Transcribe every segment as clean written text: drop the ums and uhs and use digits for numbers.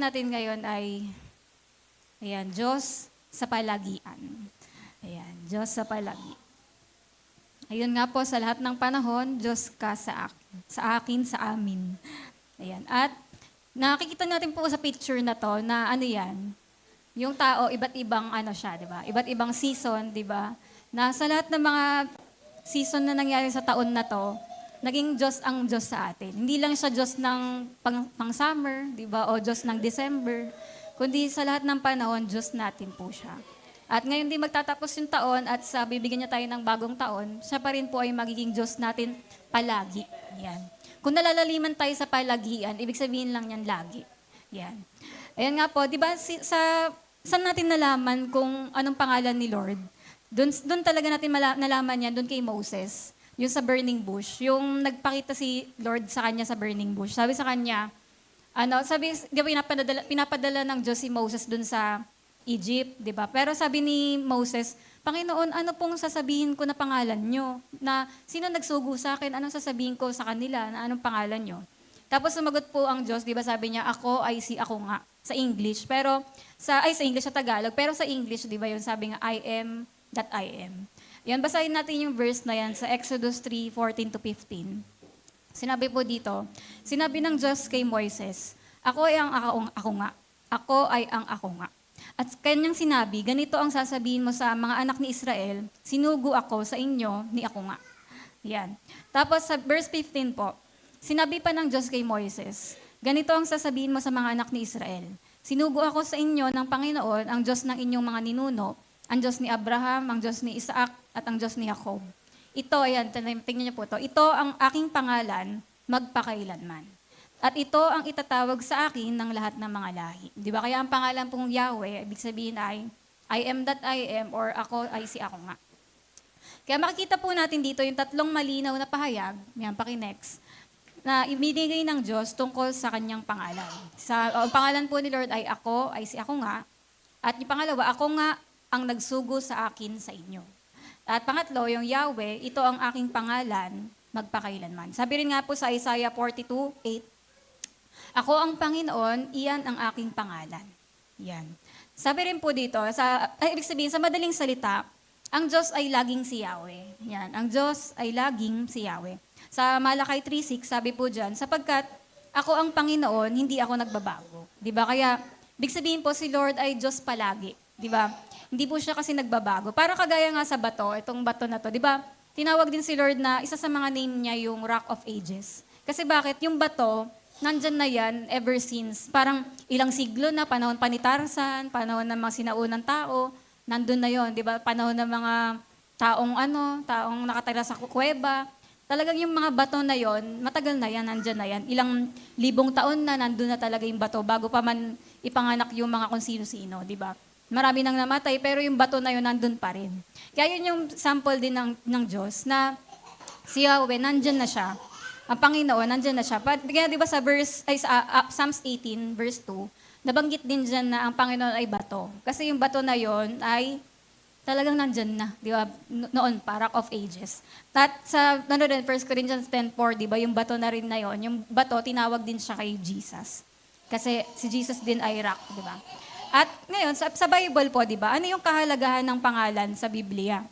natin ngayon ay, ayan, Diyos sa palagian. Ayan, Diyos sa palagi. Ayun nga po, sa lahat ng panahon, Diyos ka sa akin, sa amin. Ayan, at nakikita natin po sa picture na to na ano yan, yung tao, iba't ibang ano siya, di ba? Iba't ibang season, di ba? Na sa lahat ng mga season na nangyari sa taon na to, naging Diyos ang Diyos sa atin. Hindi lang siya Diyos ng pang-summer, di ba? O Diyos ng December. Kundi sa lahat ng panahon, Diyos natin po siya. At ngayon din magtatapos yung taon at sa bibigyan niya tayo ng bagong taon, siya pa rin po ay magiging Diyos natin palagi. Yan. Kung nalalaliman tayo sa palagian, ibig sabihin lang yan lagi. Yan. Ayan nga po, di ba, saan natin nalaman kung anong pangalan ni Lord? Doon talaga natin nalaman yan, doon kay Moses. Yung sa burning bush. Yung nagpakita si Lord sa kanya sa burning bush. Sabi sa kanya, di ba pinapadala ng Diyos si Moses doon sa Egypt, di ba? Pero sabi ni Moses, Panginoon, ano pong sasabihin ko na pangalan nyo? Na sino nagsugo sa akin? Anong sasabihin ko sa kanila? Na anong pangalan nyo? Tapos sumagot po ang Diyos, di ba sabi niya, ako ay si ako nga, sa English. Pero, sa English, sa Tagalog. Pero sa English, di ba yun, sabi nga, I am that I am. Yan, basahin natin yung verse na yan sa Exodus 3:14-15. Sinabi po dito, sinabi ng Diyos kay Moises, ako ay ang ako nga. Ako ay ang ako nga. At kanyang sinabi, ganito ang sasabihin mo sa mga anak ni Israel, sinugo ako sa inyo ni ako nga. Yan. Tapos sa verse 15 po, sinabi pa ng Diyos kay Moises, ganito ang sasabihin mo sa mga anak ni Israel, sinugo ako sa inyo ng Panginoon, ang Diyos ng inyong mga ninuno, ang Diyos ni Abraham, ang Diyos ni Isaac, at ang Diyos ni Jacob. Ito, ayan, tingnan niyo po ito. Ito ang aking pangalan, magpakailanman. At ito ang itatawag sa akin ng lahat ng mga lahi. Di ba? Kaya ang pangalan pong Yahweh, ibig sabihin ay, I am that I am, or ako ay si ako nga. Kaya makikita po natin dito yung tatlong malinaw na pahayag, yan, paki-next, na ibinigay ng Diyos tungkol sa kanyang pangalan. Ang pangalan po ni Lord ay ako, ay si ako nga. At yung pangalawa, ako nga ang nagsugo sa akin sa inyo. At pangatlo, yung Yahweh, ito ang aking pangalan, magpakailanman. Sabi rin nga po sa Isaiah 42:8, ako ang Panginoon, iyan ang aking pangalan. Yan. Sabi rin po dito, ibig sabihin, sa madaling salita, ang Diyos ay laging si Yahweh. Yan. Ang Diyos ay laging si Yahweh. Sa Malakay 3:6, sabi po dyan, sapagkat ako ang Panginoon, hindi ako nagbabago. Di ba? Kaya, ibig sabihin po, si Lord ay Diyos palagi. Di ba? Hindi po siya kasi nagbabago. Para kagaya nga sa bato, itong bato na to, di ba? Tinawag din si Lord na isa sa mga name niya yung Rock of Ages. Kasi bakit? Yung bato, nandyan na yan ever since. Parang ilang siglo na, panahon pa ni Tarzan, panahon ng mga sinaunang tao, nandun na yon, di ba? Panahon ng mga taong nakatira sa kuweba. Talagang yung mga bato na yon, matagal na yan, nandyan na yan. Ilang libong taon na nandun na talaga yung bato bago pa man ipanganak yung mga kung sino-sino, di ba? Marami nang namatay, pero yung bato na yun nandun pa rin. Kaya yun yung sample din ng Diyos na si Yahweh, nandyan na siya. Ang Panginoon, nandyan na siya. Kaya di ba sa Psalms 18, verse 2, nabanggit din dyan na ang Panginoon ay bato. Kasi yung bato na yon ay talagang nandyan na, di ba? Noon pa, Rock of Ages. At sa 1 Corinthians 10:4, di ba, yung bato na rin na yon, yung bato, tinawag din siya kay Jesus. Kasi si Jesus din ay rock, di ba? At ngayon, sa Bible po, di ba, ano yung kahalagahan ng pangalan sa Biblia?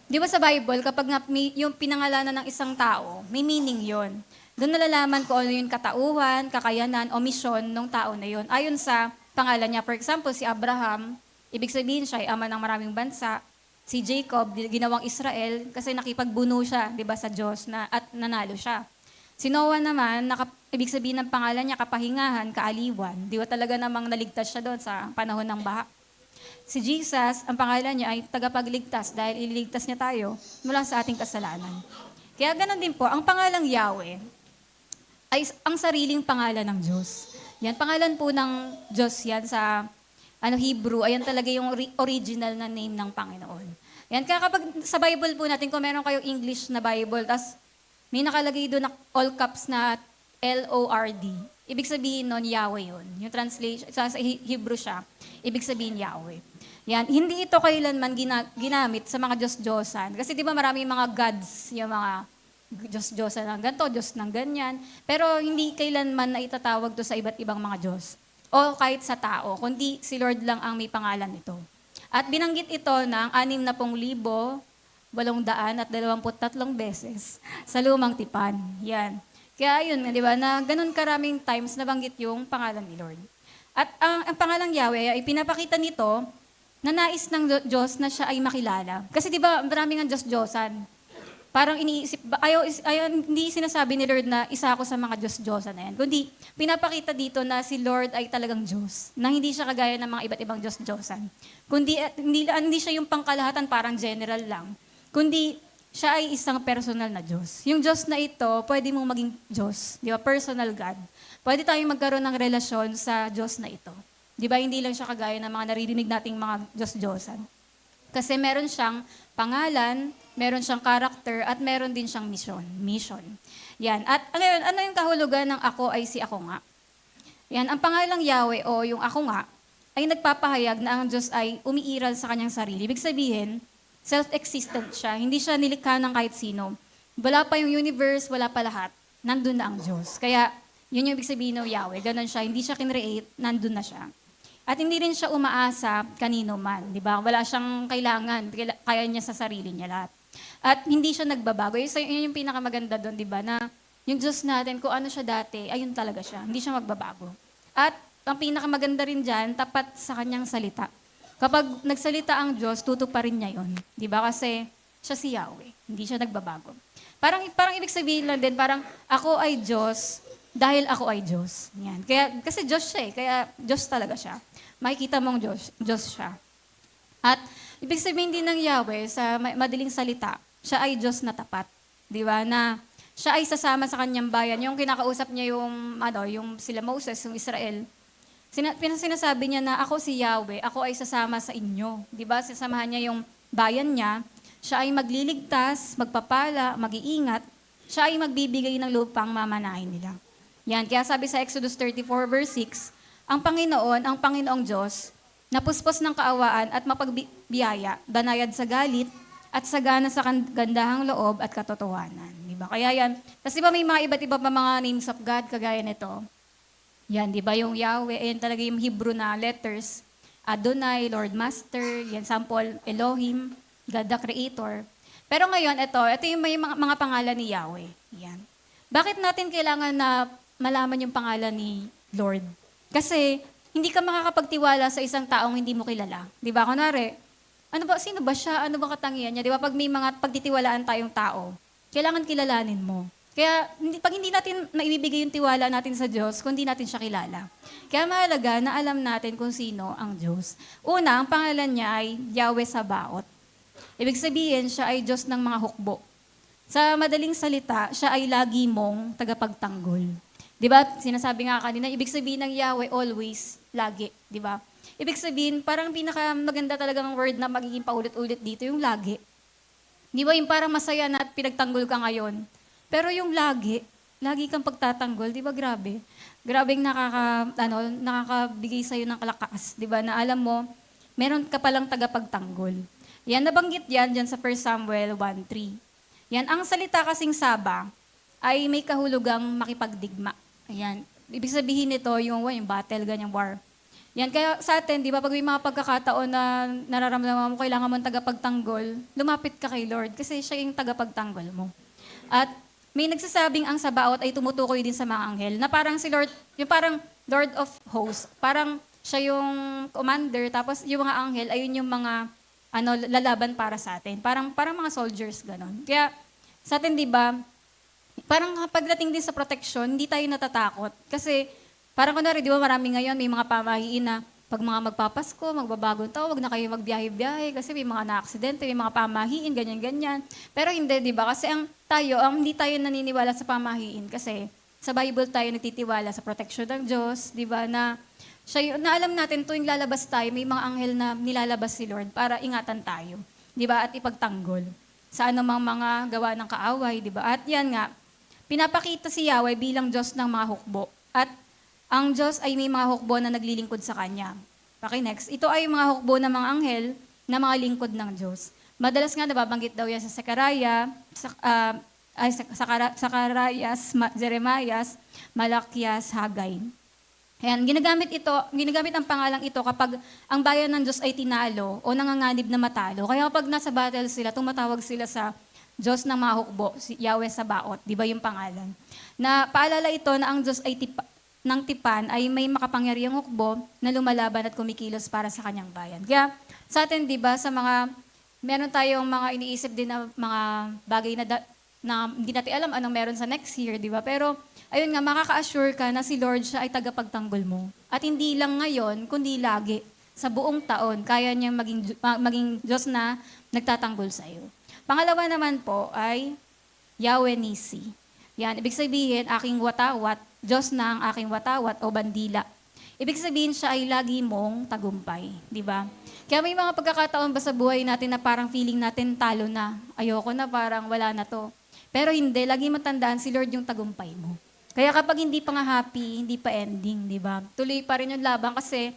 Di ba sa Bible, kapag yung pinangalanan ng isang tao, may meaning yon. Doon nalalaman ko ano yung katauhan, kakayanan, o misyon ng tao na yon. Ayon sa pangalan niya, for example, si Abraham, ibig sabihin siya ay ama ng maraming bansa. Si Jacob, ginawang Israel, kasi nakipagbuno siya, di ba, sa Diyos, at nanalo siya. Si Noah naman, ibig sabihin ng pangalan niya, kapahingahan, kaaliwan. Di ba talaga namang naligtas siya doon sa panahon ng baha. Si Jesus, ang pangalan niya ay tagapagligtas dahil ililigtas niya tayo mula sa ating kasalanan. Kaya ganoon din po, ang pangalang Yahweh ay ang sariling pangalan ng Diyos. Yan, pangalan po ng Diyos yan sa Hebrew, ayan talaga yung original na name ng Panginoon. Yan, kaya kapag sa Bible po natin, kung meron kayong English na Bible, tas may nakalagay doon na all caps na Lord, ibig sabihin nun, Yahweh yun. Yung translation, sa Hebrew siya, ibig sabihin Yahweh. Yan, hindi ito kailanman ginamit sa mga Diyos-Diyosan. Kasi di ba maraming mga gods, yung mga Diyos-Diyosan ng ganito, Diyos ng ganyan. Pero hindi kailanman na itatawag to sa iba't ibang mga Diyos. o kahit sa tao, kundi si Lord lang ang may pangalan nito. At binanggit ito ng 60,823 beses sa lumang tipan. Yan. Kaya yun, di ba, na ganun karaming times nabanggit yung pangalan ni Lord. At ang pangalang Yahweh ay pinapakita nito na nais ng Diyos na siya ay makilala. Kasi di ba, maraming ang Diyos-Diyosan. Parang iniisip, hindi sinasabi ni Lord na isa ako sa mga Diyos-Diyosan na yan. Kundi pinapakita dito na si Lord ay talagang Diyos. Na hindi siya kagaya ng mga iba't ibang Diyos-Diyosan. Kundi hindi siya yung pangkalahatan, parang general lang. Kundi siya ay isang personal na Diyos. Yung Diyos na ito, pwede mong maging Diyos. Di ba? Personal God. Pwede tayong magkaroon ng relasyon sa Diyos na ito. Di ba? Hindi lang siya kagaya ng mga naririnig nating mga Diyos-Diyosan. Kasi meron siyang pangalan, meron siyang karakter, at meron din siyang mission. Yan. At ngayon, ano yung kahulugan ng ako ay si ako nga? Yan. Ang pangalang Yahweh o yung ako nga, ay nagpapahayag na ang Diyos ay umiiral sa kanyang sarili. Ibig sabihin, self-existent siya. Hindi siya nilikha ng kahit sino. Wala pa yung universe, wala pa lahat. Nandun na ang Diyos. Kaya, yun yung ibig sabihin ng Yahweh. Ganon siya. Hindi siya kinreate, nandun na siya. At hindi rin siya umaasa kanino man, di ba? Wala siyang kailangan, kaya niya sa sarili niya lahat. At hindi siya nagbabago. Yun yung pinakamaganda doon, di ba? Na yung Diyos natin, kung ano siya dati, ayun talaga siya. Hindi siya magbabago. At ang pinakamaganda rin dyan, tapat sa kanyang salita. Kapag nagsalita ang Diyos, tutuparin niya yun. Di ba? Kasi siya si Yahweh. Hindi siya nagbabago. Parang ibig sabihin lang din, parang ako ay Diyos dahil ako ay Diyos. Yan. Kasi Diyos siya eh. Kaya Diyos talaga siya. Makikita mong Diyos siya. At ibig sabihin din ng Yahweh, sa madaling salita, siya ay Diyos na tapat. Di ba? Na siya ay sasama sa kanyang bayan. Yung kinakausap niya yung sila Moses, yung Israel. Sinasabi niya na ako si Yahweh, ako ay sasama sa inyo. Di ba? Sasamahan niya yung bayan niya. Siya ay magliligtas, magpapala, mag-iingat. Siya ay magbibigay ng lupang mamanahin nila. Yan. Kaya sabi sa Exodus 34 verse 6, ang Panginoong Diyos, napuspos ng kaawaan at mapagbiyaya, banayad sa galit, at sagana sa gandahang loob at katotohanan. Diba? Kaya yan, kasi diba may mga iba't iba pa mga names of God kagaya nito. Yan, di ba yung Yahweh, yan talaga yung Hebrew na letters. Adonai, Lord Master, yan sample, Elohim, God the Creator. Pero ngayon, ito yung may mga pangalan ni Yahweh. Yan. Bakit natin kailangan na malaman yung pangalan ni Lord? Kasi hindi ka makakapagtiwala sa isang taong hindi mo kilala. Di ba? Kunwari, sino ba siya? Ano ba katangian niya? Di ba? Pag may mga pagtitiwalaan tayong tao, kailangan kilalanin mo. Kaya pag hindi natin naibibigay yung tiwala natin sa Diyos, kung hindi natin siya kilala. Kaya mahalaga na alam natin kung sino ang Diyos. Una, ang pangalan niya ay Yahweh Sabaoth. Ibig sabihin, siya ay Diyos ng mga hukbo. Sa madaling salita, siya ay lagi mong tagapagtanggol. Di ba? Sinasabi nga kanina, ibig sabihin ng Yahweh always, lagi. Di ba? Ibig sabihin, parang pinakamaganda talagang word na magiging paulit-ulit dito, yung lagi. Di ba yung parang masaya na pinagtanggol ka ngayon? Pero yung lagi kang pagtatanggol, di ba grabe? Grabeng nakakabigay sa'yo ng kalakas. Di ba? Na alam mo, meron ka palang tagapagtanggol. Yan, nabanggit yan dyan sa 1 Samuel 1:3. Yan, ang salita kasing Saba ay may kahulugang makipagdigma. Ayan. Ibig sabihin nito, yung battle, ganyang war. Yan, kaya sa atin, di ba, pag may mga pagkakataon na nararamdaman mo, kailangan mong tagapagtanggol, lumapit ka kay Lord, kasi siya yung tagapagtanggol mo. At may nagsasabing ang Sabaoth ay tumutukoy din sa mga anghel, na parang si Lord, yung parang Lord of Hosts, parang siya yung commander, tapos yung mga anghel ay yun yung mga lalaban para sa atin. Parang mga soldiers, ganon. Kaya sa atin, di ba, parang pagdating din sa protection, hindi tayo natatakot. Kasi parang kunwari, di ba marami ngayon, may mga pamahiin na pag mga magpapasko, magbabagong taon, wag na kayo magbiyahe-biyahe kasi may mga na-aksidente, may mga pamahiin, ganyan-ganyan. Pero hindi, di ba? Kasi hindi tayo naniniwala sa pamahiin kasi sa Bible tayo nagtitiwala sa protection ng Diyos, di ba? Na alam natin tuwing lalabas tayo, may mga anghel na nilalabas si Lord para ingatan tayo, di ba? At ipagtanggol sa anumang mga gawa ng kaaway, di ba? At yan nga, pinapakita si Yahweh bilang Diyos ng mga hukbo. At ang Diyos ay may mga hukbo na naglilingkod sa Kanya. Okay, next. Ito ay mga hukbo ng mga anghel na mga lingkod ng Diyos. Madalas nga nababanggit daw yan sa Sakarayas, Jeremias, Malakias, Hagay. Ayan, ginagamit ang pangalang ito kapag ang bayan ng Diyos ay tinalo o nanganganib na matalo. Kaya kapag nasa battle sila, tumatawag sila sa Diyos ng mga hukbo, si Yahweh Sabaoth, di ba yung pangalan? Na paalala ito na ang Diyos ay ng tipan ay may makapangyarihang hukbo na lumalaban at kumikilos para sa kanyang bayan. Kaya sa atin, di ba, meron tayong mga iniisip din na mga bagay na hindi natin alam anong meron sa next year, di ba? Pero ayun nga, makaka-assure ka na si Lord siya ay tagapagtanggol mo. At hindi lang ngayon, kundi lagi. Sa buong taon, kaya niya maging Diyos na nagtatanggol sa iyo. Pangalawa naman po ay Yahweh Nisi. Yan, ibig sabihin, aking watawat, Diyos na ang aking watawat o bandila. Ibig sabihin siya ay lagi mong tagumpay, di ba? Kaya may mga pagkakataon ba sa buhay natin na parang feeling natin talo na, ayoko na, parang wala na to. Pero hindi, lagi matandaan si Lord yung tagumpay mo. Kaya kapag hindi pa nga happy, hindi pa ending, di ba? Tuloy pa rin yung laban kasi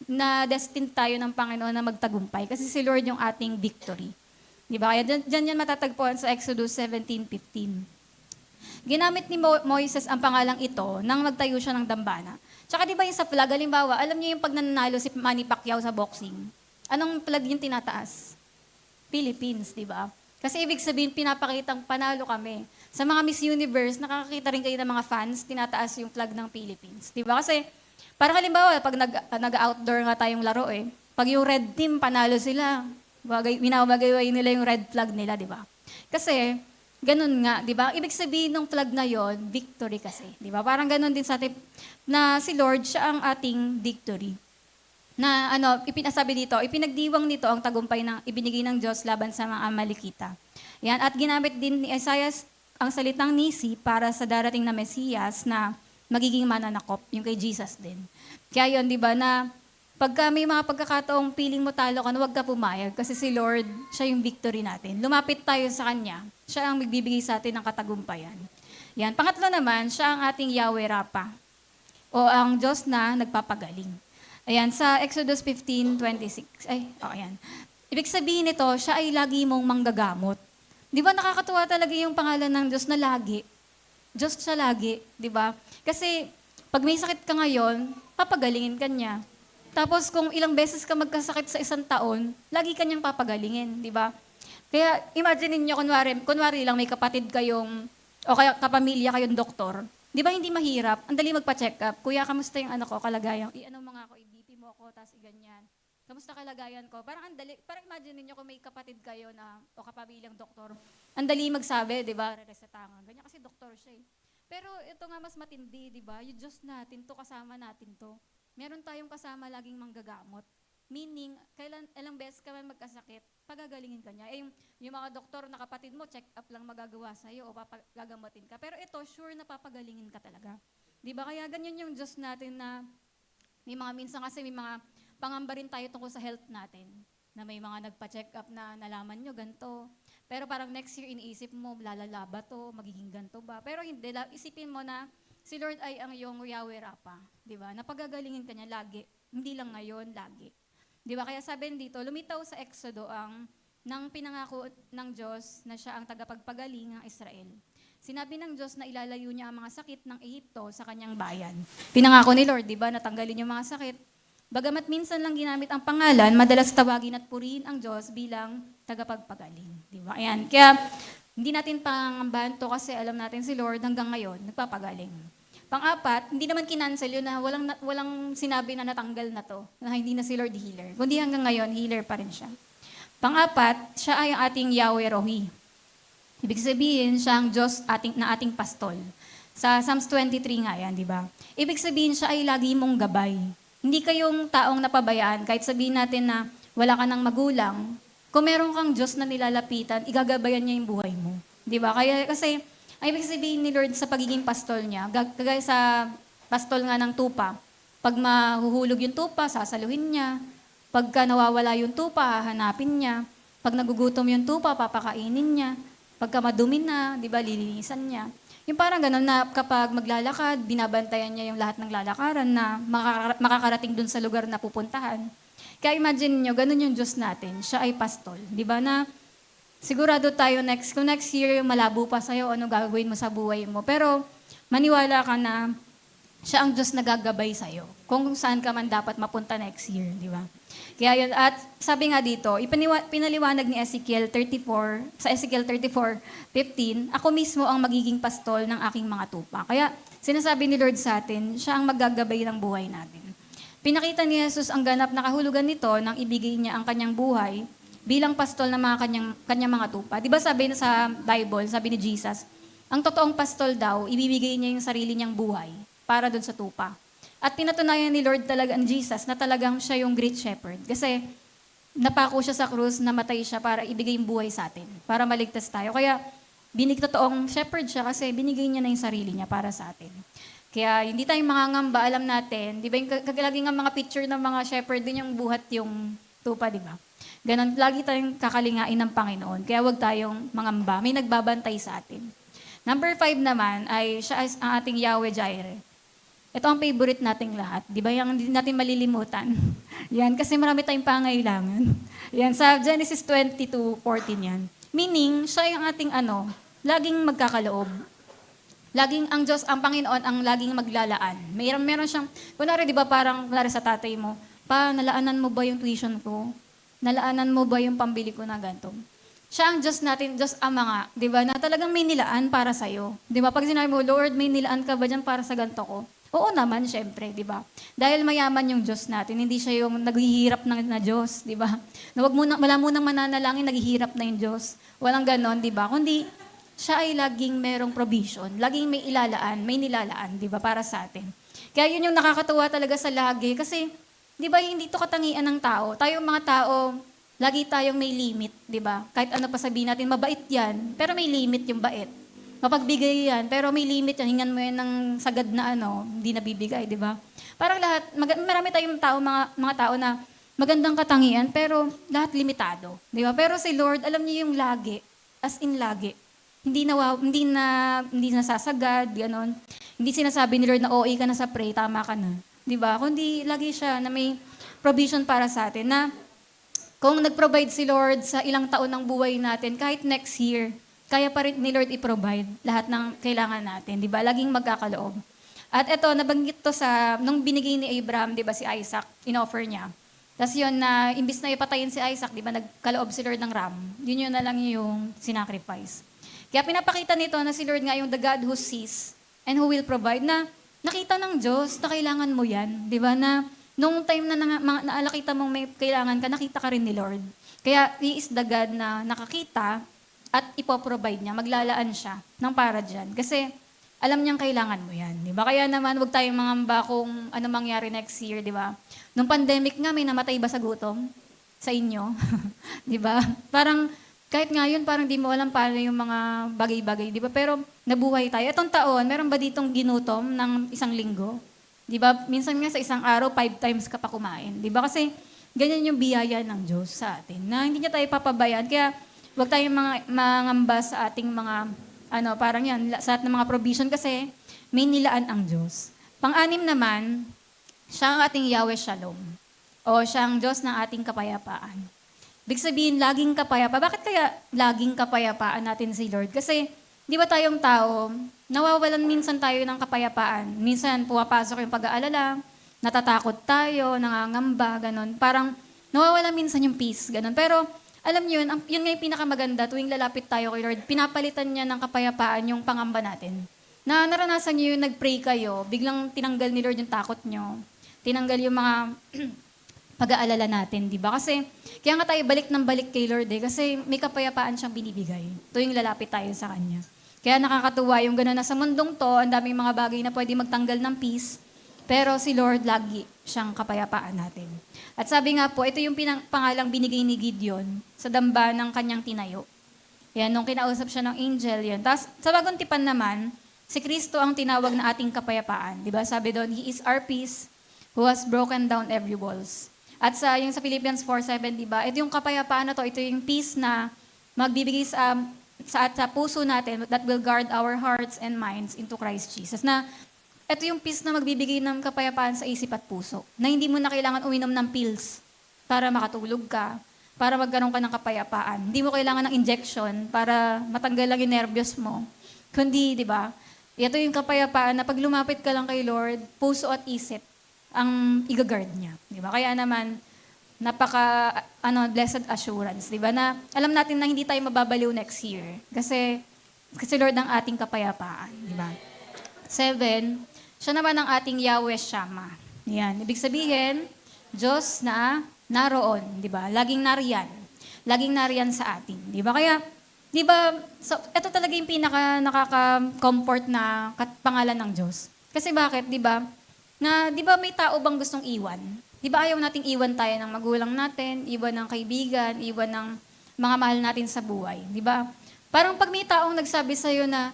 na-destined tayo ng Panginoon na magtagumpay kasi si Lord yung ating victory. Di ba? Kaya dyan yan matatagpuan sa Exodus 17:15. Ginamit ni Moises ang pangalang ito nang magtayo siya ng dambana. Tsaka di ba yung sa flag, halimbawa, alam niyo yung pag nananalo si Manny Pacquiao sa boxing, anong flag yung tinataas? Philippines, di ba? Kasi ibig sabihin, pinapakitang panalo kami. Sa mga Miss Universe, nakakakita rin kayo ng mga fans, tinataas yung flag ng Philippines. Di ba? Kasi, parang halimbawa, pag nag-outdoor nga tayong laro pag yung red team, panalo sila. Binabagay nila yung red flag nila, di ba? Kasi, ganun nga, di ba? Ibig sabihin ng flag na yon, victory kasi. Di ba? Parang ganun din sa atin, na si Lord, siya ang ating victory. Na ipinasabi dito, ipinagdiwang nito ang tagumpay ng ibinigay ng Diyos laban sa mga Amalekita. Yan, at ginamit din ni Isaiah ang salitang Nisi para sa darating na Mesiyas na magiging mananakop, yung kay Jesus din. Kaya yun, di ba, na pagka may mga pagkakataong piling mo talo ka, huwag ka pumayag kasi si Lord, siya yung victory natin. Lumapit tayo sa Kanya, siya ang magbibigay sa atin ng katagumpayan. Yan. Pangatlo naman, siya ang ating Yahweh Rapha, o ang Diyos na nagpapagaling. Ayan, sa Exodus 15:26. Ayan. Ibig sabihin nito, siya ay lagi mong manggagamot. Di ba nakakatuwa talaga yung pangalan ng Diyos na lagi? Diyos siya lagi, di ba? Kasi pag may sakit ka ngayon, papagalingin ka niya. Tapos kung ilang beses ka magkasakit sa isang taon, lagi ka niyang papagalingin, di ba? Kaya imagine niyo kunwari lang may kapatid kayong, o kaya kapamilya kayong doktor. Di ba hindi mahirap? Ang dali magpa-check up. Kuya, kamusta yung kalagayan? I-ano mga ako, i-BP mo ako, tapos i-ganyan. Kamusta kalagayan ko? Parang andali, parang imagine niyo kung may kapatid kayo na, o kapamilyang doktor. Ang dali magsabi, di ba? Re-resetahan. Ganyan kasi doktor siya Pero ito nga mas matindi, di ba? Yung Diyos natin to, kasama natin to. Meron tayong kasama laging manggagamot. Meaning, ilang beses ka man magkasakit, pagagalingin ka niya. Yung mga doktor na kapatid mo, check up lang magagawa sa'yo o gagamutin ka. Pero ito, sure na papagalingin ka talaga. Di ba? Kaya ganyan yung Diyos natin na may mga minsan kasi may mga pangamba rin tayo tungkol sa health natin. Na may mga nagpa-check up na nalaman nyo, ganito. Pero parang next year iniisip mo, lalala ba to, magiging ganito ba? Pero hindi, isipin mo na si Lord ay ang iyong Yahweh Rapha. Di ba? Napagagalingin ka niya lagi. Hindi lang ngayon, lagi. Di ba? Kaya sabi dito, lumitaw sa Exodo nang pinangako ng Diyos na siya ang tagapagpagaling ng Israel. Sinabi ng Diyos na ilalayo niya ang mga sakit ng Ehipto sa kanyang bayan. Pinangako ni Lord, di ba, natanggalin yung mga sakit. Bagamat minsan lang ginamit ang pangalan, madalas tawagin at purihin ang Diyos bilang tagapagpagaling. Di ba? Ayan. Kaya hindi natin pangambahan to kasi alam natin si Lord hanggang ngayon, nagpapagaling. Pang-apat, hindi naman kinancel yun na walang sinabi na natanggal na to, na hindi na si Lord healer. Kundi hanggang ngayon, healer pa rin siya. Pang-apat, siya ay ang ating Yahweh Rohi. Ibig sabihin, siya ang Diyos na ating pastol. Sa Psalms 23 nga yan, di ba? Ibig sabihin, siya ay lagi mong gabay. Hindi kayong taong napabayaan, kahit sabihin natin na wala ka ng magulang, kung meron kang Diyos na nilalapitan, igagabayan niya yung buhay mo. Di ba? Kasi ay ibig sabihin ni Lord sa pagiging pastol niya, kagaya sa pastol nga ng tupa, pag mahuhulog yung tupa, sasaluhin niya. Pagka nawawala yung tupa, hahanapin niya. Pag nagugutom yung tupa, papakainin niya. Pagka madumi na, di ba, lilinisan niya. Yung parang ganun na kapag maglalakad, binabantayan niya yung lahat ng lalakaran na makakarating dun sa lugar na pupuntahan. Kaya imagine niyo, ganun yung Diyos natin. Siya ay pastol. Di ba na sigurado tayo kung next year malabo pa sa'yo, ano gagawin mo sa buhay mo. Pero maniwala ka na siya ang Diyos na gagabay sa'yo. Kung saan ka man dapat mapunta next year, di ba? Kaya yun, at sabi nga dito, pinaliwanag ni Ezekiel 34, sa Ezekiel 34:15, ako mismo ang magiging pastol ng aking mga tupa. Kaya sinasabi ni Lord sa atin, siya ang maggagabay ng buhay natin. Pinakita ni Jesus ang ganap na kahulugan nito nang ibigay niya ang kanyang buhay bilang pastol ng mga kanyang mga tupa. Di ba sabi na sa Bible, sabi ni Jesus, ang totoong pastol daw, ibibigay niya yung sarili niyang buhay para doon sa tupa. At pinatunayan ni Lord talaga, ang Jesus, na talagang siya yung great shepherd. Kasi napako siya sa krus, namatay siya para ibigay yung buhay sa atin, para maligtas tayo. Kaya totoong shepherd siya kasi binigay niya na yung sarili niya para sa atin. Kaya hindi tayong mangangamba, alam natin, di ba yung lagi nga mga picture ng mga shepherd din yung buhat yung tupa, di ba? Ganon, lagi tayong kakalingain ng Panginoon. Kaya huwag tayong mangamba, may nagbabantay sa atin. Number 5 naman ay siya ang ating Yahweh Jireh. Ito ang favorite nating lahat. Di ba? Yung hindi natin malilimutan. Yan, kasi marami tayong pangailangan. Yan, sa Genesis 22:14 yan. Meaning, siya yung ating laging magkakaloob. Laging ang Diyos, ang Panginoon, ang laging maglalaan. Meron siyang, kunwari, di ba parang, kunwari sa tatay mo, nalaanan mo ba yung tuition ko? Nalaanan mo ba yung pambili ko na ganito? Siya ang Diyos natin, Diyos Ama nga, di ba, na talagang may nilaan para sa'yo. Di ba, pag sinabi mo, Lord, may nilaan ka ba dyan para sa ganito ko? Oo naman, syempre, di ba? Dahil mayaman yung Diyos natin, hindi siya yung naghihirap na Diyos, di ba? Na wala munang mananalangin, naghihirap na yung Diyos. Walang ganon, di ba? Kundi, siya ay laging merong provision, laging may ilalaan, may nilalaan, di ba, para sa atin. Kaya yun yung nakakatuwa talaga sa lagi, kasi, di ba, hindi to katangian ng tao. Tayo mga tao, lagi tayong may limit, di ba? Kahit ano pa sabihin natin, mabait yan, pero may limit yung bait. Mapagbigay yan, pero may limit yan. Hingan mo yan ng sagad na hindi nabibigay, di ba? Parang lahat, marami tayong tao, mga tao na magandang katangian, pero lahat limitado, di ba? Pero si Lord, alam niyo yung lagi, as in lagi. Hindi nasasagad, gano'n. Hindi sinasabi ni Lord na OA ka na sa pray, tama ka na. Di ba? Kundi lagi siya na may provision para sa atin na kung nag-provide si Lord sa ilang taon ng buhay natin, kahit next year, kaya pa rin ni Lord i-provide lahat ng kailangan natin, di ba? Laging magkakaloob. At ito, nabanggit to nung binigay ni Abraham, di ba, si Isaac, in-offer niya. Tapos yun, na imbis na ipatayin si Isaac, di ba, nagkaloob si Lord ng ram. Yun na lang yung sinacrifice. Kaya pinapakita nito na si Lord nga yung the God who sees and who will provide, na nakita ng Diyos na kailangan mo yan, di ba, na nung time na nakita mong may kailangan ka, nakita ka rin ni Lord. Kaya He is the God na nakakita at ipoprovide niya, maglalaan siya ng para dyan. Kasi alam niyang kailangan mo yan, di ba? Kaya naman, huwag tayong mangamba kung ano mangyari next year, di ba? Nung pandemic nga, may namatay ba sa gutom? Sa inyo? Di ba? Parang, kahit ngayon, parang di mo alam paano yung mga bagay-bagay, di ba? Pero nabuhay tayo. Itong taon, meron ba ditong ginutom ng isang linggo? Di ba? Minsan nga sa isang araw, 5 times ka pa kumain. Di ba? Kasi ganyan yung biyaya ng Diyos sa atin, na hindi niya tayo papabayaan. Kaya, huwag tayong mangamba sa ating mga, parang yan, sa ating mga provision kasi may nilaan ang Diyos. Pang-anim naman, siya ang ating Yahweh Shalom. O siya ang Diyos ng ating kapayapaan. Ibig sabihin, laging kapayapa. Bakit kaya laging kapayapaan natin si Lord? Kasi, di ba tayong tao, nawawalan minsan tayo ng kapayapaan. Minsan, pumapasok yung pag-aalala, natatakot tayo, nangangamba, ganon. Parang, nawawalan minsan yung peace, ganon. Pero, alam niyo yun nga yung pinakamaganda tuwing lalapit tayo kay Lord, pinapalitan niya ng kapayapaan yung pangamba natin. Na naranasan niyo yung nag-pray kayo, biglang tinanggal ni Lord yung takot niyo. Tinanggal yung mga pag-aalala natin, di ba? Kasi, kaya nga tayo balik ng balik kay Lord kasi may kapayapaan siyang binibigay tuwing lalapit tayo sa Kanya. Kaya nakakatuwa yung gano'n na sa mundong to, ang daming mga bagay na pwede magtanggal ng peace, pero si Lord lagi siyang kapayapaan natin. At sabi nga po, ito yung pangalang binigay ni Gideon sa damba ng kanyang tinayo. Yan, nung kinausap siya ng angel, yan. Tapos, sa bagong tipan naman, si Kristo ang tinawag na ating kapayapaan. Di ba? Sabi doon, He is our peace who has broken down every walls. At yung sa Philippians 4:7, di ba? Ito yung kapayapaan na to, ito yung peace na magbibigay sa puso natin that will guard our hearts and minds into Christ Jesus. Na ito yung peace na magbibigay ng kapayapaan sa isip at puso. Na hindi mo na kailangan uminom ng pills para makatulog ka, para magkaroon ka ng kapayapaan. Hindi mo kailangan ng injection para matanggal lang yung nervyos mo. Kundi, di ba, Ito yung kapayapaan na pag lumapit ka lang kay Lord, puso at isip ang igagard niya. Di ba? Kaya naman, blessed assurance. Di ba? Na alam natin na hindi tayo mababaliw next year. Kasi Lord ang ating kapayapaan. Di ba? 7, siya naman ang ating Yahweh Shammah. Yan. Ibig sabihin, Diyos na naroon. Di ba? Laging nariyan. Laging nariyan sa atin. Di ba? Kaya, di ba, so, ito talaga yung pinaka nakaka-comfort na pangalan ng Diyos. Kasi bakit, di ba? Di ba may tao bang gustong iwan? Di ba ayaw nating iwan tayo ng magulang natin, iwan ng kaibigan, iwan ng mga mahal natin sa buhay? Di ba? Parang pag may taong nagsabi sa'yo na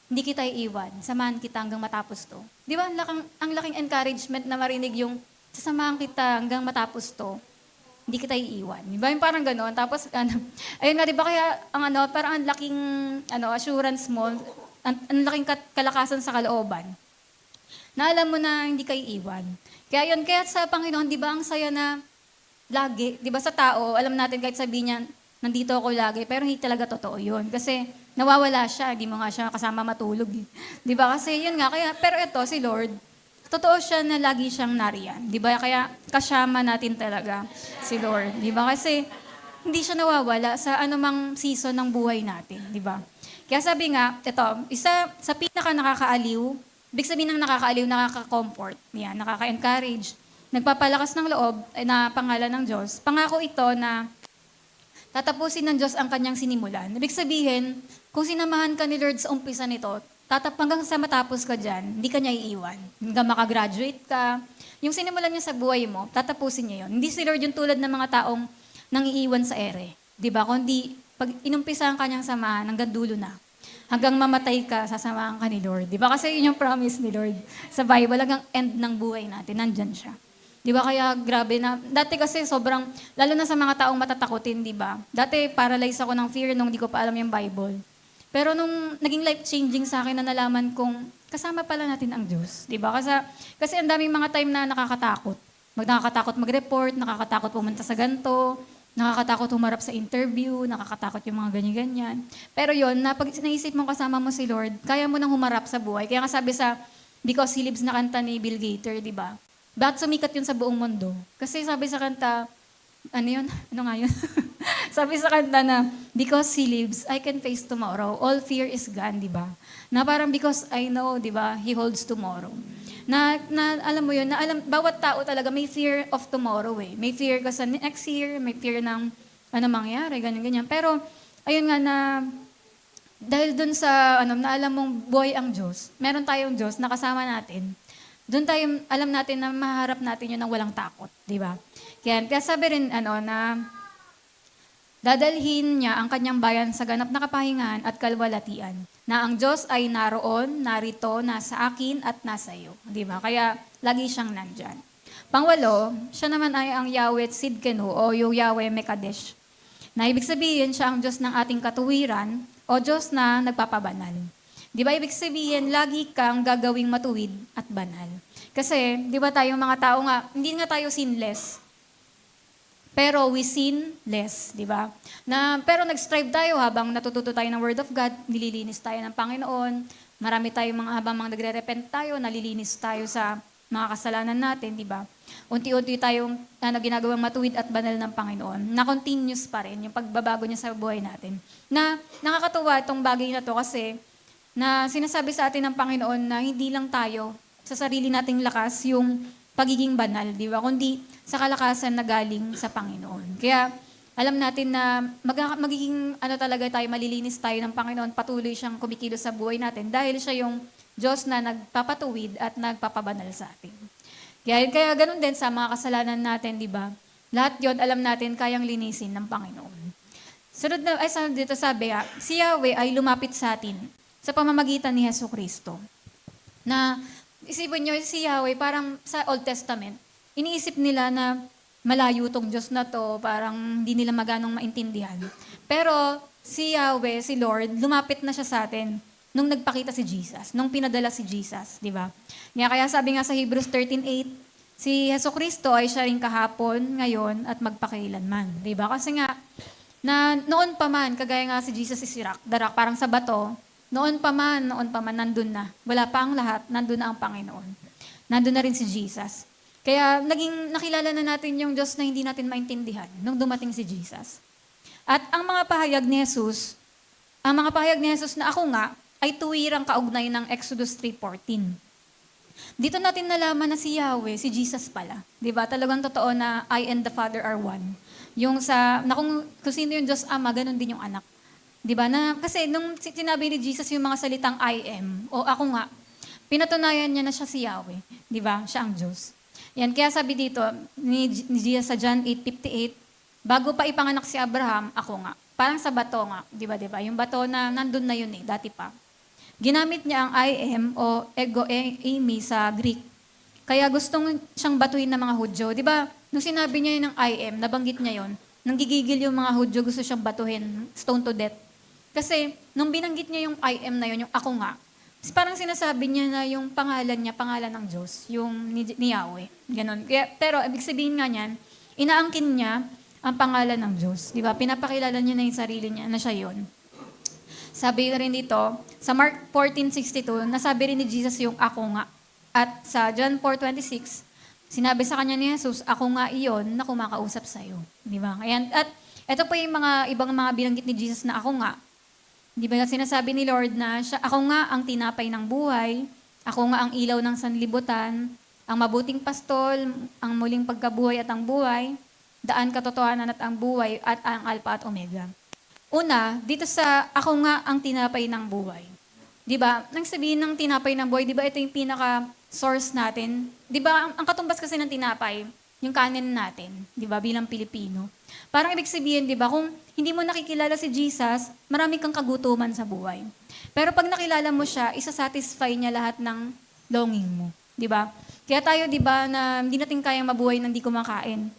hindi kita iiwan, samahan kita hanggang matapos to. Di ba ang laking encouragement na marinig yung sasamahan kita hanggang matapos to, hindi kita iiwan. Di ba? Yung parang gano'n. Tapos, ayun nga, di ba kaya, parang ang laking, assurance mo, ang laking kalakasan sa kalooban, na alam mo na hindi ka iiwan. Kaya yun, kaya sa Panginoon, di ba, ang saya na lagi, di ba sa tao, alam natin kahit sabihin niya, nandito ako lagi, pero hindi talaga totoo yun. Kasi nawawala siya, di mo nga siya kasama matulog. Di ba? Kasi yun nga, pero ito, si Lord, totoo siya na lagi siyang nariyan. Di ba? Kaya kasama natin talaga si Lord. Di ba? Kasi hindi siya nawawala sa anumang season ng buhay natin. Di ba? Kaya sabi nga, ito, isa sa pinaka nakakaaliw, ibig sabihin ng nakakaaliw, nakaka-comfort, yan, nakaka-encourage, nagpapalakas ng loob na pangalan ng Diyos. Pangako ito na tatapusin ng Diyos ang kanyang sinimulan. Ibig sabihin, kung sinamahan ka ni Lord sa umpisa nito, hanggang sa matapos ka dyan, hindi ka niya iiwan. Hanggang makagraduate ka. Yung sinimulan niya sa buhay mo, tatapusin niya yun. Hindi si Lord yung tulad ng mga taong nangiiwan sa ere. Diba? Kundi, pag inumpisahan ka niyang samahan, hanggang dulo na. Hanggang mamatay ka, sasamahan ka ni Lord. Diba? Kasi yun yung promise ni Lord sa Bible. Hanggang end ng buhay natin, nandyan siya. Diba? Kaya grabe na. Dati kasi sobrang, lalo na sa mga taong matatakutin, diba? Dati paralyzed ako ng fear nung di ko pa alam yung Bible. Pero nung naging life-changing sa akin na nalaman kong kasama pala natin ang Diyos. Diba? Kasi ang daming mga time na nakakatakot. Nakakatakot mag-report, nakakatakot pumunta sa ganito, nakakatakot humarap sa interview, nakakatakot yung mga ganyan-ganyan. Pero yun, pag naisip mo kasama mo si Lord, kaya mo nang humarap sa buhay. Kaya nga sabi sa Because He Lives na kanta ni Bill Gaither, diba? Bakit sumikat yun sa buong mundo? Kasi sabi sa kanta, ano yun? Ano nga yun? Sabi sa kanta na, because He lives, I can face tomorrow. All fear is gone, di ba? Na parang because I know, di ba, He holds tomorrow. Na alam mo yun, bawat tao talaga may fear of tomorrow eh. May fear ka sa next year, may fear ng ano mangyari, ganyan-ganyan. Pero, ayun nga na, dahil dun sa, na alam mong buhay ang Diyos, meron tayong Diyos na kasama natin. Doon tayo, alam natin na maharap natin yun ng walang takot, di ba? Kaya sabi rin, na dadalhin niya ang kanyang bayan sa ganap na kapahingahan at kalwalatian, na ang Diyos ay naroon, narito, nasa akin at nasa iyo. Di ba? Kaya lagi siyang nandyan. Pangwalo, siya naman ay ang Yahweh Tsidkenu o yung Yahweh Mekadesh. Na ibig sabihin siya ang Diyos ng ating katuwiran o Diyos na nagpapabanal. Di ba ibig sabihin, lagi kang gagawing matuwid at banal. Kasi, di ba tayong mga tao nga, hindi nga tayo sinless. Pero we sin less, di ba? Pero nag-strive tayo habang natututo tayo ng Word of God, nililinis tayo ng Panginoon, marami tayong habang nagre-repent tayo, nalilinis tayo sa mga kasalanan natin, di ba? Unti-unti tayong ginagawang matuwid at banal ng Panginoon, na continuous pa rin yung pagbabago niya sa buhay natin. Na nakakatuwa itong bagay na to kasi na sinasabi sa atin ng Panginoon na hindi lang tayo sa sarili nating lakas yung pagiging banal, di ba? Kundi sa kalakasan na galing sa Panginoon. Kaya alam natin na magiging talaga tayo, malilinis tayo ng Panginoon, patuloy siyang kumikilos sa buhay natin dahil siya yung Diyos na nagpapatuwid at nagpapabanal sa atin. Kaya ganun din sa mga kasalanan natin, di ba? Lahat yon alam natin kayang linisin ng Panginoon. Sunod dito sabi, si Yahweh ay lumapit sa atin sa pamamagitan ni Jesucristo. Na isipin nyo, si Yahweh, parang sa Old Testament, iniisip nila na malayo tong Diyos na to, parang hindi nila maganong maintindihan. Pero si Yahweh, si Lord, lumapit na siya sa atin nung nagpakita si Jesus, nung pinadala si Jesus, di ba? Kaya sabi nga sa Hebrews 13:8, si Jesucristo ay siya rin kahapon, ngayon, at magpakailanman. Di ba? Kasi nga, na noon pa man, kagaya nga si Jesus is the rock, parang sa bato, Noon pa man, nandun na. Wala pa ang lahat, nandun na ang Panginoon. Nandun na rin si Jesus. Kaya naging nakilala na natin yung Diyos na hindi natin maintindihan nung dumating si Jesus. At ang mga pahayag ni Jesus na ako nga, ay tuwirang kaugnay ng Exodus 3:14. Dito natin nalaman na si Yahweh, si Jesus pala. Di ba? Talagang totoo na I and the Father are one. Yung kung sino yung Diyos Ama, ganun din yung anak. Di ba? Kasi nung sinabi ni Jesus yung mga salitang I am, o ako nga, pinatunayan niya na siya si Yahweh. Di ba? Siya ang Diyos. Yan, kaya sabi dito, ni Jesus sa John 8:58, bago pa ipanganak si Abraham, ako nga. Parang sa bato nga, di ba? Yung bato na nandun na yun dati pa. Ginamit niya ang I am o ego eimi sa Greek. Kaya gustong siyang batuin ng mga Hudyo. Di ba, nung sinabi niya yun ng I am, nabanggit niya yun, nang gigigil yung mga Hudyo, gusto siyang batuhin, stone to death. Kasi, nung binanggit niya yung I am na yun, yung ako nga, parang sinasabi niya na yung pangalan niya, pangalan ng Diyos, yung ni Yahweh. Ganon. Pero, ibig sabihin nga niyan, inaangkin niya ang pangalan ng Diyos. Di ba? Pinapakilala niya na yung sarili niya na siya yun. Sabi rin dito, sa Mark 14:62, nasabi rin ni Jesus yung ako nga. At sa John 4:26, sinabi sa kanya ni Jesus, ako nga iyon na kumakausap sa'yo. Di ba? At ito po yung ibang mga binanggit ni Jesus na ako nga. Di ba sinasabi ni Lord na ako nga ang tinapay ng buhay, ako nga ang ilaw ng sanlibutan, ang mabuting pastol, ang muling pagkabuhay at ang buhay, daan katotohanan at ang buhay, at ang Alpha at Omega. Una, dito sa ako nga ang tinapay ng buhay. Di ba? Nang sabihin ng tinapay ng buhay, di ba ito yung pinaka-source natin? Di ba, ang katumbas kasi ng tinapay, yung kanin natin, di ba, bilang Pilipino. Parang ibig sabihin, di ba, kung hindi mo nakikilala si Jesus, marami kang kagutuman sa buhay. Pero pag nakilala mo siya, isasatisfy niya lahat ng longing mo. Di ba? Kaya tayo, di ba, na hindi natin kayang mabuhay nang di kumakain.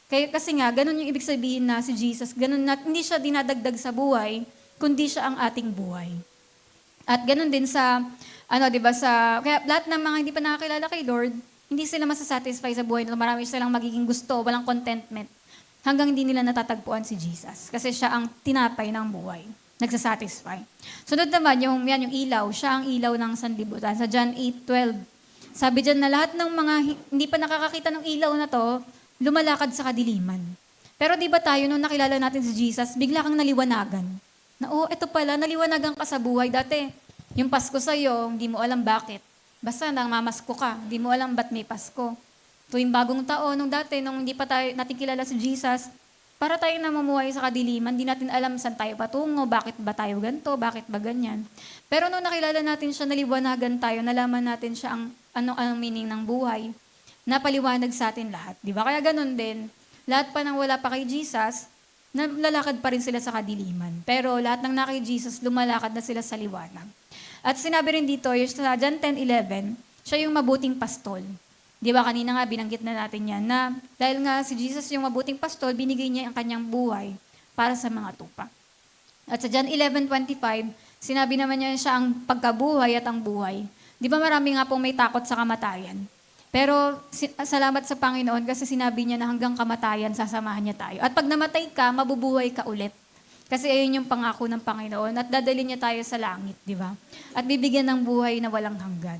Kasi nga, ganun yung ibig sabihin na si Jesus, ganun na, hindi siya dinadagdag sa buhay, kundi siya ang ating buhay. At ganun din kaya lahat ng mga hindi pa nakakilala kay Lord, hindi sila masasatisfy sa buhay nila. Marami silang magiging gusto, walang contentment, hanggang hindi nila natatagpuan si Jesus. Kasi siya ang tinapay ng buhay, nagsasatisfy. Sunod naman, yung ilaw, siya ang ilaw ng sanlibutan. Sa John 8:12, sabi dyan na lahat ng mga hindi pa nakakakita ng ilaw na to, lumalakad sa kadiliman. Pero di ba tayo, nung nakilala natin si Jesus, bigla kang naliwanagan. Na, eto pala, naliwanagan ka sa buhay. Dati, yung Pasko sa'yo, hindi mo alam bakit. Basta namamasko ka, hindi mo alam ba't may Pasko. Tuwing bagong taon, nung hindi pa tayo natin kilala si Jesus, para tayo namumuhay sa kadiliman, di natin alam saan tayo patungo, bakit ba tayo ganito, bakit ba ganyan. Pero nung nakilala natin siya, naliwanagan tayo, nalaman natin siya anong meaning ng buhay, napaliwanag sa atin lahat. Di ba? Kaya ganun din, lahat pa nang wala pa kay Jesus, nalalakad pa rin sila sa kadiliman. Pero lahat ng na kay Jesus, lumalakad na sila sa liwanag. At sinabi rin dito, yung sa John 10:11, siya yung mabuting pastol. Di ba kanina nga, binanggit na natin yan, na dahil nga si Jesus yung mabuting pastol, binigay niya ang kanyang buhay para sa mga tupa. At sa John 11:25, sinabi naman niya siya ang pagkabuhay at ang buhay. Di ba marami nga pong may takot sa kamatayan? Pero salamat sa Panginoon kasi sinabi niya na hanggang kamatayan sasamahan niya tayo. At pag namatay ka, mabubuhay ka ulit. Kasi ayun yung pangako ng Panginoon at dadalhin niya tayo sa langit, di ba? At bibigyan ng buhay na walang hanggan.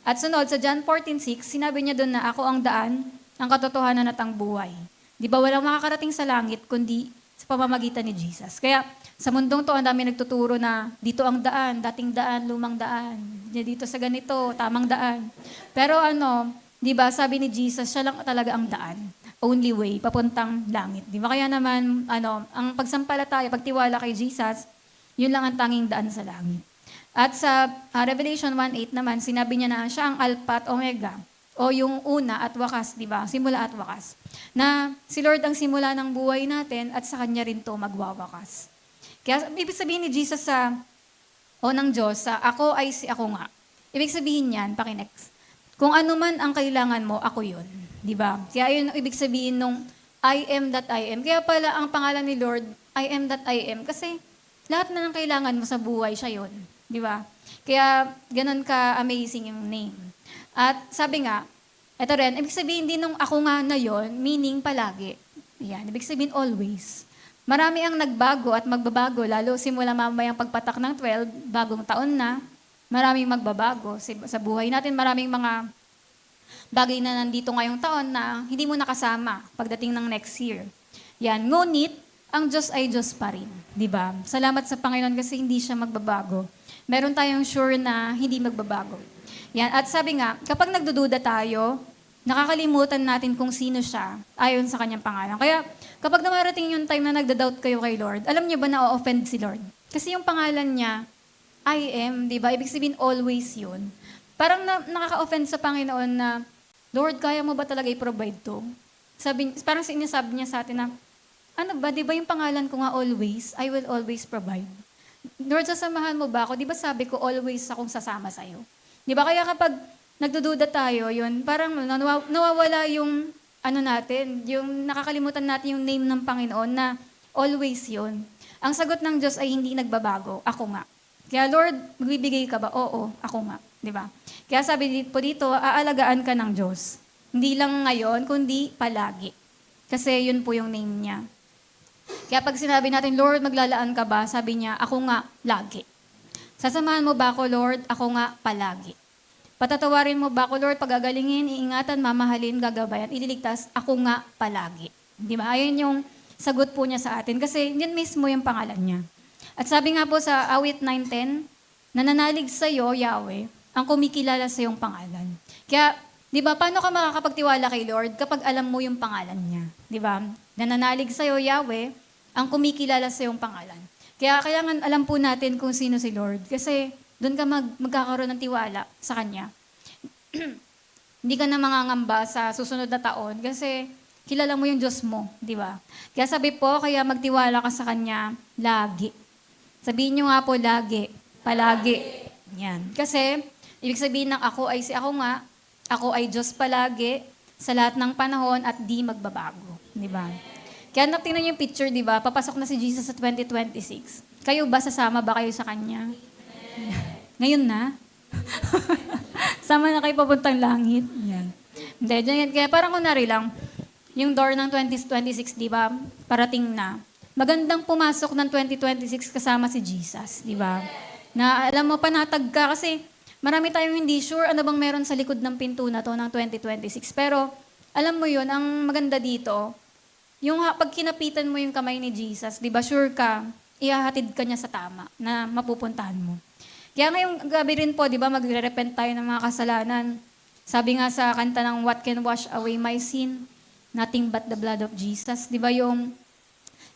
At sunod, sa John 14:6, sinabi niya doon na ako ang daan, ang katotohanan at ang buhay. Di ba walang makakarating sa langit kundi sa pamamagitan ni Jesus. Kaya sa mundong to, ang dami nagtuturo na dito ang daan, dating daan, lumang daan. Dito sa ganito, tamang daan. Pero di ba, sabi ni Jesus, siya lang talaga ang daan. Only way, papuntang langit. Di ba? Kaya naman, ang pagsampalataya, pagtiwala kay Jesus, yun lang ang tanging daan sa langit. At sa Revelation 1:8 naman, sinabi niya na siya ang Alpha at Omega, o yung una at wakas, di ba? Simula at wakas. Na si Lord ang simula ng buhay natin at sa Kanya rin to magwawakas. Kaya ibig sabihin ni Jesus ng Diyos, ako ay si ako nga. Ibig sabihin niyan, pakinext, kung ano man ang kailangan mo, ako yun. Di ba? Kaya yun ang ibig sabihin nung I am that I am. Kaya pala ang pangalan ni Lord, I am that I am. Kasi lahat na ng kailangan mo sa buhay, siya yun. Di ba? Kaya ganun ka-amazing yung name. At sabi nga, ito rin, ibig sabihin din nung ako nga na yun, meaning palagi. Yan, ibig sabihin always. Marami ang nagbago at magbabago, lalo simula mamayang pagpatak ng 12, bagong taon na, maraming magbabago. Sa buhay natin, maraming mga bagay na nandito ngayong taon na hindi mo nakasama pagdating ng next year. Yan. Ngunit, ang Diyos ay Diyos pa rin. Di ba? Salamat sa Panginoon kasi hindi siya magbabago. Meron tayong sure na hindi magbabago. Yan. At sabi nga, kapag nagdududa tayo, nakakalimutan natin kung sino siya ayon sa kanyang pangalan. Kaya kapag namarating yung time na nagda-doubt kayo kay Lord, alam niyo ba na o-offend si Lord? Kasi yung pangalan niya, I am, di ba? Ibig sabihin always yun. Parang nakaka-offend sa Panginoon na, Lord, kaya mo ba talaga i-provide to? Parang sinasabi niya sa atin na, ano ba, di ba yung pangalan ko nga always, I will always provide. Lord, sasamahan mo ba ako? Di ba sabi ko, always akong sasama sa'yo? Di ba? Kaya kapag nagdududa tayo, yun, parang nawawala yung, natin, yung nakakalimutan natin yung name ng Panginoon na always yun. Ang sagot ng Diyos ay hindi nagbabago, ako nga. Kaya Lord, magbibigay ka ba? Oo, ako nga. Di ba? Kaya sabi po dito, aalagaan ka ng Diyos. Hindi lang ngayon, kundi palagi. Kasi yun po yung name niya. Kaya pag sinabi natin, Lord, maglalaan ka ba? Sabi niya, ako nga, lagi. Sasamahan mo ba ako, Lord? Ako nga, palagi. Patatawarin mo ba ako, Lord? Pagagalingin, iingatan, mamahalin, gagabayan, ililigtas, ako nga, palagi. Di ba? Ayun yung sagot po niya sa atin. Kasi yun mismo yung pangalan niya. At sabi nga po sa awit 9:10, nananalig sa iyo, Yahweh, ang kumikilala sa iyong pangalan. Kaya, di ba, paano ka makakapagtiwala kay Lord kapag alam mo yung pangalan niya? Di ba? Nananalig sa iyo, Yahweh, ang kumikilala sa iyong pangalan. Kaya kailangan alam po natin kung sino si Lord. Kasi doon ka magkakaroon ng tiwala sa Kanya. Hindi ka na mangangamba sa susunod na taon kasi kilala mo yung Diyos mo, di ba? Kaya sabi po, kaya magtiwala ka sa Kanya lagi. Sabihin nyo nga po lagi, palagi. Yan. Kasi, ibig sabihin ng ako ay si ako nga, ako ay Diyos palagi, sa lahat ng panahon at di magbabago. Di ba? Kaya tingnan niyo yung picture, di ba? Papasok na si Jesus sa 2026. Kayo ba, sasama ba kayo sa Kanya? Ngayon na? Sama na kayo papuntang langit? Yan. Hindi, yan. Kaya parang kunwari lang, yung door ng 2026, di ba? Parating na. Magandang pumasok ng 2026 kasama si Jesus, di ba? Na alam mo, panatag ka kasi marami tayong hindi sure ano bang meron sa likod ng pinto na to ng 2026. Pero alam mo yun, ang maganda dito, yung pag kinapitan mo yung kamay ni Jesus, di ba sure ka, ihahatid ka niya sa tama na mapupuntahan mo. Kaya ngayong gabi rin po, di ba, magre-repent tayo ng mga kasalanan. Sabi nga sa kanta ng What Can Wash Away My Sin? Nothing but the blood of Jesus. Di ba yung,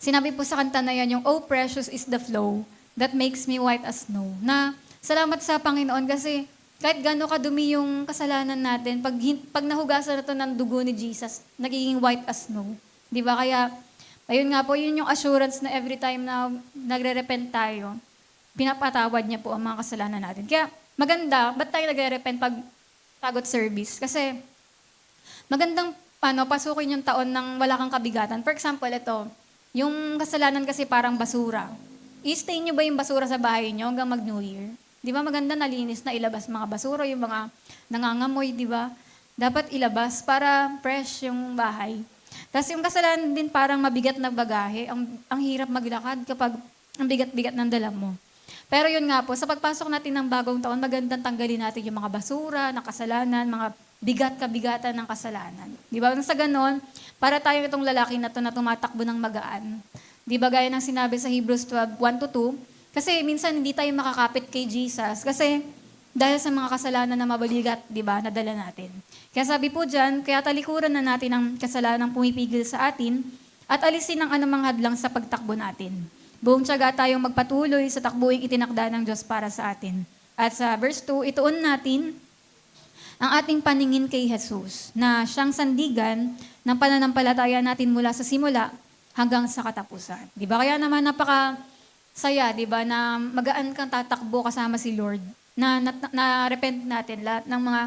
sinabi po sa kanta na yan, yung Oh, precious is the flow that makes me white as snow. Na salamat sa Panginoon kasi kahit gano'n kadumi yung kasalanan natin, pag nahugasan na ito ng dugo ni Jesus, nagiging white as snow. Di ba? Kaya, ayun nga po, yun yung assurance na every time na nagre-repent tayo, pinapatawad niya po ang mga kasalanan natin. Kaya maganda, ba't tayo nagre-repent pag tagot service? Kasi magandang pasukin yung taon ng wala kang kabigatan. For example, ito, yung kasalanan kasi parang basura. I-stay nyo ba yung basura sa bahay nyo hanggang mag-New Year? Di ba maganda nalinis na ilabas mga basura, yung mga nangangamoy, di ba? Dapat ilabas para fresh yung bahay. Tapos yung kasalanan din parang mabigat na bagahe. Ang hirap maglakad kapag ang bigat-bigat ng dala mo. Pero yun nga po, sa pagpasok natin ng bagong taon, magandang tanggalin natin yung mga basura, ng kasalanan, mga bigat-kabigatan ng kasalanan. Di ba? Sa ganon, para tayo itong lalaki na to na tumatakbo ng magaan. Di ba gaya ng sinabi sa Hebrews 12:1-2, kasi minsan hindi tayo makakapit kay Jesus kasi dahil sa mga kasalanan na mabibigat, di ba, nadala natin. Kaya sabi po dyan, kaya talikuran na natin ang kasalanan pumipigil sa atin at alisin ang anumang hadlang sa pagtakbo natin. Buong tiyaga tayong magpatuloy sa takbuing itinakda ng Diyos para sa atin. At sa verse 2, ituon natin ang ating paningin kay Jesus na siyang sandigan ng pananampalataya natin mula sa simula hanggang sa katapusan. Di ba? Kaya naman napaka-saya, di ba, na magaan kang tatakbo kasama si Lord, na repent natin lahat ng mga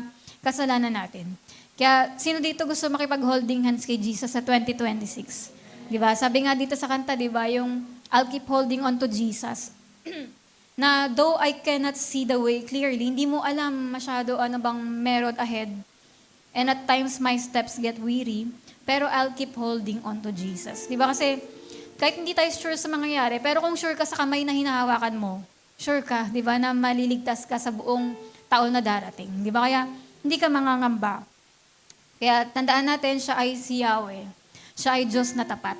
kasalanan natin. Kaya sino dito gusto makipag-holding hands kay Jesus sa 2026? Di ba? Sabi nga dito sa kanta, di ba, yung I'll keep holding on to Jesus. Na though I cannot see the way clearly, hindi mo alam masyado ano bang meron ahead. And at times my steps get weary, pero I'll keep holding on to Jesus. Di ba? Kasi kahit hindi tayo sure sa mangyayari, pero kung sure ka sa kamay na hinahawakan mo, sure ka, di ba, na maliligtas ka sa buong taon na darating. Di ba? Kaya hindi ka mangangamba. Kaya tandaan natin, siya ay si Yahweh. Siya ay Diyos na tapat.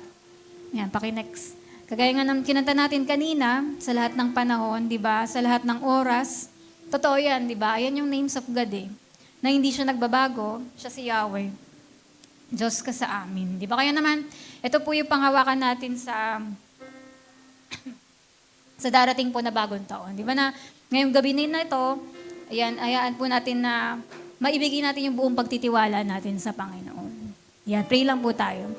Yan, paki-next. Kagaya nga ng kinanta natin kanina, sa lahat ng panahon, di ba? Sa lahat ng oras. Totoo yan, di ba? Ayan yung names of God eh. Na hindi siya nagbabago, siya si Yahweh. Diyos ka sa amin. Di ba? Kaya naman, ito po yung panghawakan natin sa sa darating po na bagong taon. Di ba na ngayong gabi na ito, ayan, ayaan po natin na maibigay natin yung buong pagtitiwala natin sa Panginoon. Yan, pray lang po tayo.